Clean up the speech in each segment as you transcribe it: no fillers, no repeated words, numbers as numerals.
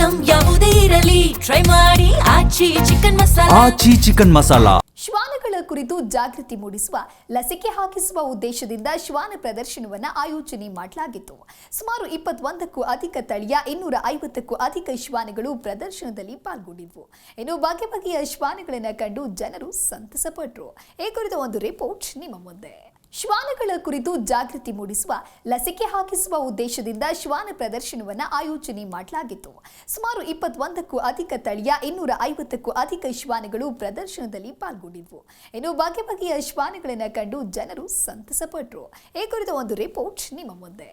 Item ಯಾವುದೇ ಇರಲಿ try ಮಾಡಿ ಆಚಿ ಚಿಕನ್ ಮಸಾಲಾ. ಶ್ವಾನಗಳ ಕುರಿತು ಜಾಗೃತಿ ಮೂಡಿಸುವ ಲಸಿಕೆ ಹಾಕಿಸುವ ಉದ್ದೇಶದಿಂದ ಶ್ವಾನ ಪ್ರದರ್ಶನವನ್ನು ಆಯೋಜನೆ ಮಾಡಲಾಗಿತ್ತು. ಸುಮಾರು 21ಕ್ಕೂ ಅಧಿಕ ತಳಿಯ 250ಕ್ಕೂ ಅಧಿಕ ಶ್ವಾನಗಳು ಪ್ರದರ್ಶನದಲ್ಲಿ ಪಾಲ್ಗೊಂಡಿದ್ವು. ಇನ್ನು ಬಗೆ ಬಗೆಯ ಶ್ವಾನಗಳನ್ನು ಕಂಡು ಜನರು ಸಂತಸಪಟ್ಟರು. ಈ ಕುರಿತ ಒಂದು ರಿಪೋರ್ಟ್ ನಿಮ್ಮ ಮುಂದೆ. ಶ್ವಾನಗಳ ಕುರಿತು ಜಾಗೃತಿ ಮೂಡಿಸುವ ಲಸಿಕೆ ಹಾಕಿಸುವ ಉದ್ದೇಶದಿಂದ ಶ್ವಾನ ಪ್ರದರ್ಶನವನ್ನು ಆಯೋಜನೆ ಮಾಡಲಾಗಿತ್ತು. ಸುಮಾರು 21ಕ್ಕೂ ಅಧಿಕ ತಳಿಯ 250ಕ್ಕೂ ಅಧಿಕ ಶ್ವಾನಗಳು ಪ್ರದರ್ಶನದಲ್ಲಿ ಪಾಲ್ಗೊಂಡಿದ್ವು. ಇನ್ನು ಬಗೆ ಬಗೆಯ ಶ್ವಾನಗಳನ್ನು ಕಂಡು ಜನರು ಸಂತಸಪಟ್ಟರು. ಈ ಕುರಿತ ಒಂದು ರಿಪೋರ್ಟ್ ನಿಮ್ಮ ಮುಂದೆ.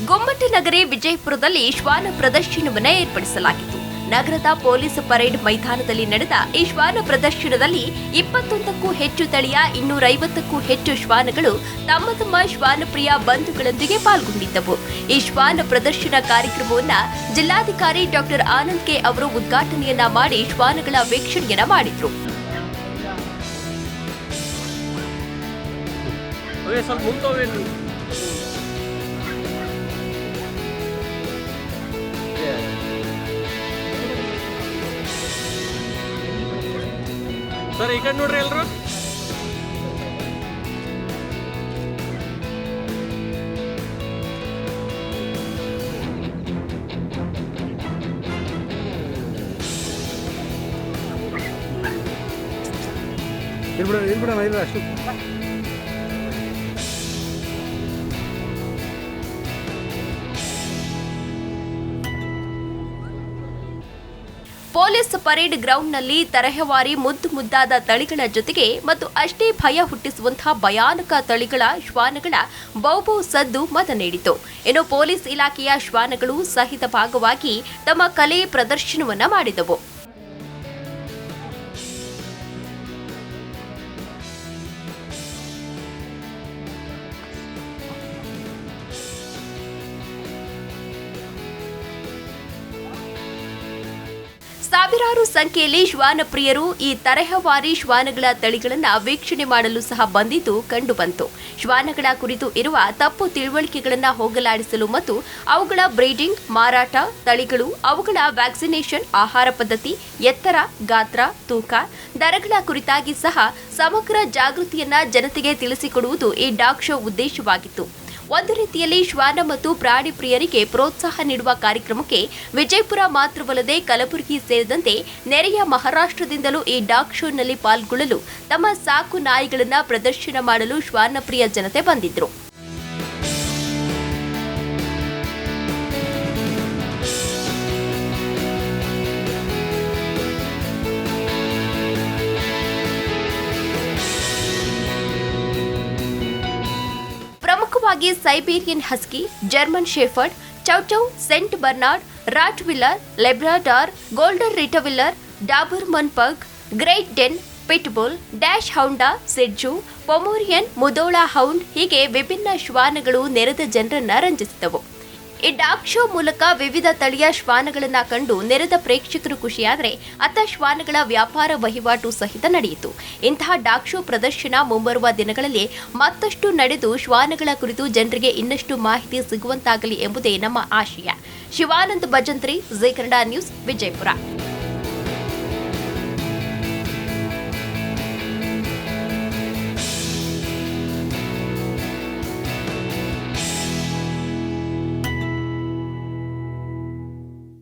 ಗೊಮ್ಮಟನಗರಿ ವಿಜಯಪುರದಲ್ಲಿ ಶ್ವಾನ ಪ್ರದರ್ಶನವನ್ನು ಏರ್ಪಡಿಸಲಾಗಿತ್ತು. ನಗರದ ಪೊಲೀಸ್ ಪರೇಡ್ ಮೈದಾನದಲ್ಲಿ ನಡೆದ ಈ ಶ್ವಾನ ಪ್ರದರ್ಶನದಲ್ಲಿ 21ಕ್ಕೂ ಹೆಚ್ಚು ತಳಿಯ 250ಕ್ಕೂ ಹೆಚ್ಚು ಶ್ವಾನಗಳು ತಮ್ಮ ತಮ್ಮ ಶ್ವಾನಪ್ರಿಯ ಬಂಧುಗಳೊಂದಿಗೆ ಪಾಲ್ಗೊಂಡಿದ್ದವು. ಈ ಶ್ವಾನ ಪ್ರದರ್ಶನ ಕಾರ್ಯಕ್ರಮವನ್ನು ಜಿಲ್ಲಾಧಿಕಾರಿ ಡಾಕ್ಟರ್ ಆನಂದ್ ಕೆ ಅವರು ಉದ್ಘಾಟನೆಯನ್ನ ಮಾಡಿ ಶ್ವಾನಗಳ ವೀಕ್ಷಣೆಯನ್ನ ಮಾಡಿದ್ರು. ಸರ್ ಈ ಕಡೆ ನೋಡ್ರಿ ಎಲ್ರು. ಇರ್ಬಿಡ ಅಷ್ಟು ಪೊಲೀಸ್ ಪರೇಡ್ ಗ್ರೌಂಡ್ನಲ್ಲಿ ತರಹೇವಾರಿ ಮುದ್ದಾದ ತಳಿಗಳ ಜೊತೆಗೆ ಮತ್ತು ಅಷ್ಟೇ ಭಯ ಹುಟ್ಟಿಸುವಂತಹ ಭಯಾನಕ ತಳಿಗಳ ಶ್ವಾನಗಳ ಬೌಬೌ ಸದ್ದು ಮತ ನೀಡಿತು. ಇನ್ನು ಪೊಲೀಸ್ ಇಲಾಖೆಯ ಶ್ವಾನಗಳು ಸಹಿತ ಭಾಗವಾಗಿ ತಮ್ಮ ಕಲೆ ಪ್ರದರ್ಶನವನ್ನ ಮಾಡಿದವು. ಸಾವಿರಾರು ಸಂಖ್ಯೆಯಲ್ಲಿ ಶ್ವಾನ ಪ್ರಿಯರು ಈ ತರಹೇವಾರಿ ಶ್ವಾನಗಳ ತಳಿಗಳನ್ನು ವೀಕ್ಷಣೆ ಮಾಡಲು ಸಹ ಬಂದಿದ್ದು ಕಂಡುಬಂತು. ಶ್ವಾನಗಳ ಕುರಿತು ಇರುವ ತಪ್ಪು ತಿಳುವಳಿಕೆಗಳನ್ನು ಹೋಗಲಾಡಿಸಲು ಮತ್ತು ಅವುಗಳ ಬ್ರೀಡಿಂಗ್, ಮಾರಾಟ, ತಳಿಗಳು, ಅವುಗಳ ವ್ಯಾಕ್ಸಿನೇಷನ್, ಆಹಾರ ಪದ್ಧತಿ, ಎತ್ತರ, ಗಾತ್ರ, ತೂಕ, ದರಗಳ ಕುರಿತಾಗಿ ಸಹ ಸಮಗ್ರ ಜಾಗೃತಿಯನ್ನ ಜನತೆಗೆ ತಿಳಿಸಿಕೊಡುವುದು ಈ ಡಾಗ್ ಶೋ ಉದ್ದೇಶವಾಗಿತ್ತು. ಒಂದು ರೀತಿಯಲ್ಲಿ ಶ್ವಾನ ಮತ್ತು ಪ್ರಾಣಿ ಪ್ರಿಯರಿಗೆ ಪ್ರೋತ್ಸಾಹ ನೀಡುವ ಕಾರ್ಯಕ್ರಮಕ್ಕೆ ವಿಜಯಪುರ ಮಾತ್ರವಲ್ಲದೆ ಕಲಬುರಗಿ ಸೇರಿದಂತೆ ನೆರೆಯ ಮಹಾರಾಷ್ಟ್ರದಿಂದಲೂ ಈ ಡಾಗ್ ಶೋನಲ್ಲಿ ಪಾಲ್ಗೊಳ್ಳಲು ತಮ್ಮ ಸಾಕು ನಾಯಿಗಳನ್ನು ಪ್ರದರ್ಶನ ಮಾಡಲು ಶ್ವಾನ ಪ್ರಿಯ ಜನತೆ ಬಂದಿದ್ರು. ಪ್ರಮುಖವಾಗಿ Siberian husky, German shepherd, chow chow, Saint Bernard, Rottweiler, Labrador, golden retriever, Doberman pug, Great Dane, pitbull, dachshund, shih tzu, Pomeranian, Mudhol hound ಹೀಗೆ ವಿಭಿನ್ನ ಶ್ವಾನಗಳು ನೆರೆದ ಜನರನ್ನ ರಂಜಿಸಿದವು. ಈ ಡಾಗ್ ಶೋ ಮೂಲಕ ವಿವಿಧ ತಳಿಯ ಶ್ವಾನಗಳನ್ನ ಕಂಡು ನೆರೆದ ಪ್ರೇಕ್ಷಕರು ಖುಷಿಯಾದರೆ ಅತ್ತ ಶ್ವಾನಗಳ ವ್ಯಾಪಾರ ವಹಿವಾಟು ಸಹಿತ ನಡೆಯಿತು. ಇಂತಹ ಡಾಗ್ ಶೋ ಪ್ರದರ್ಶನ ಮುಂಬರುವ ದಿನಗಳಲ್ಲಿ ಮತ್ತಷ್ಟು ನಡೆದು ಶ್ವಾನಗಳ ಕುರಿತು ಜನರಿಗೆ ಇನ್ನಷ್ಟು ಮಾಹಿತಿ ಸಿಗುವಂತಾಗಲಿ ಎಂಬುದೇ ನಮ್ಮ ಆಶಯ. ಶಿವಾನಂದ್ ಭಜಂತ್ರಿ, ಜೀ ಕನ್ನಡ ನ್ಯೂಸ್, ವಿಜಯಪುರ.